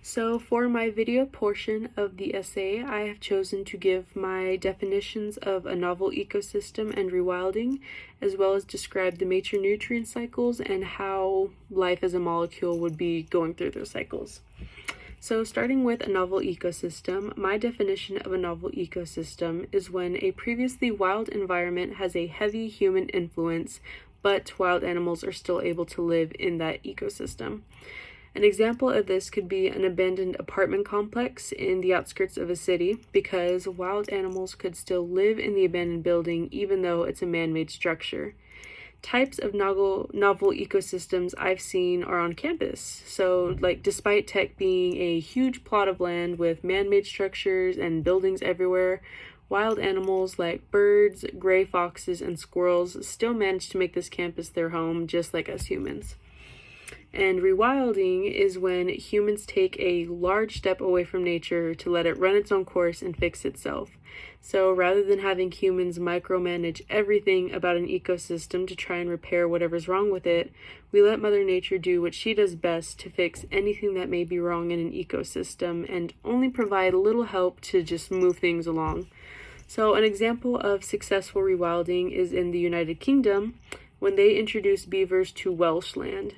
So for my video portion of the essay, I have chosen to give my definitions of a novel ecosystem and rewilding, as well as describe the macronutrient cycles and how life as a molecule would be going through those cycles. So starting with a novel ecosystem, my definition of a novel ecosystem is when a previously wild environment has a heavy human influence, but wild animals are still able to live in that ecosystem. An example of this could be an abandoned apartment complex in the outskirts of a city, because wild animals could still live in the abandoned building even though it's a man-made structure. Types of novel ecosystems I've seen are on campus. So, despite tech being a huge plot of land with man-made structures and buildings everywhere, wild animals like birds, gray foxes, and squirrels still manage to make this campus their home, just like us humans. And rewilding is when humans take a large step away from nature to let it run its own course and fix itself. So rather than having humans micromanage everything about an ecosystem to try and repair whatever's wrong with it, we let Mother Nature do what she does best to fix anything that may be wrong in an ecosystem and only provide a little help to just move things along. So an example of successful rewilding is in the United Kingdom when they introduced beavers to Welsh land.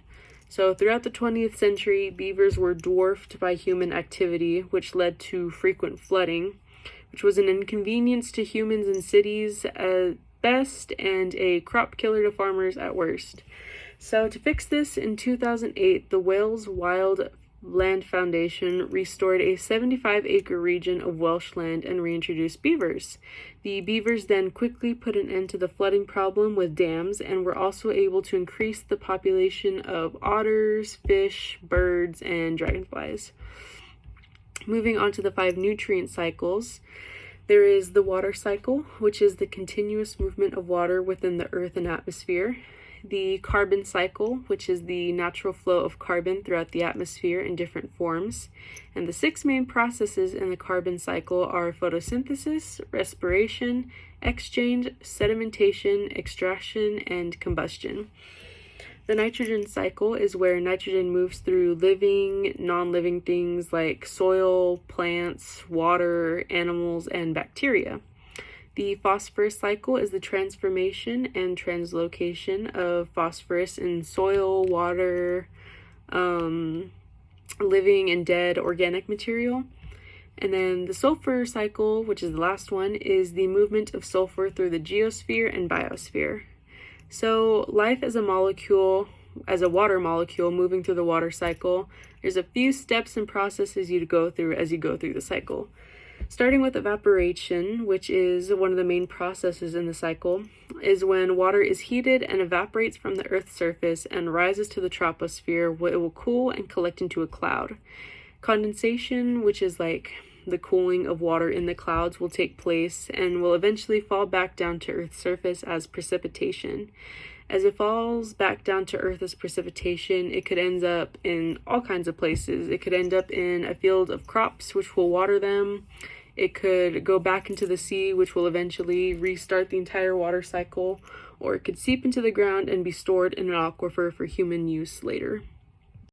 So throughout the 20th century, beavers were dwarfed by human activity, which led to frequent flooding, which was an inconvenience to humans in cities at best and a crop killer to farmers at worst. So to fix this, in 2008, the Wales Wildland Foundation restored a 75-acre region of Welsh land and reintroduced beavers. The beavers then quickly put an end to the flooding problem with dams and were also able to increase the population of otters, fish, birds, and dragonflies. Moving on to the 5 nutrient cycles, there is the water cycle, which is the continuous movement of water within the earth and atmosphere. The carbon cycle, which is the natural flow of carbon throughout the atmosphere in different forms. And the 6 main processes in the carbon cycle are photosynthesis, respiration, exchange, sedimentation, extraction, and combustion. The nitrogen cycle is where nitrogen moves through living, non-living things like soil, plants, water, animals, and bacteria. The phosphorus cycle is the transformation and translocation of phosphorus in soil, water, living and dead organic material. And then the sulfur cycle, which is the last one, is the movement of sulfur through the geosphere and biosphere. So life as a molecule, as a water molecule moving through the water cycle, there's a few steps and processes you go through as you go through the cycle. Starting with evaporation, which is one of the main processes in the cycle, is when water is heated and evaporates from the Earth's surface and rises to the troposphere, where it will cool and collect into a cloud. Condensation, which is like the cooling of water in the clouds, will take place and will eventually fall back down to Earth's surface as precipitation. As it falls back down to Earth as precipitation, it could end up in all kinds of places. It could end up in a field of crops, which will water them. It could go back into the sea, which will eventually restart the entire water cycle, or it could seep into the ground and be stored in an aquifer for human use later.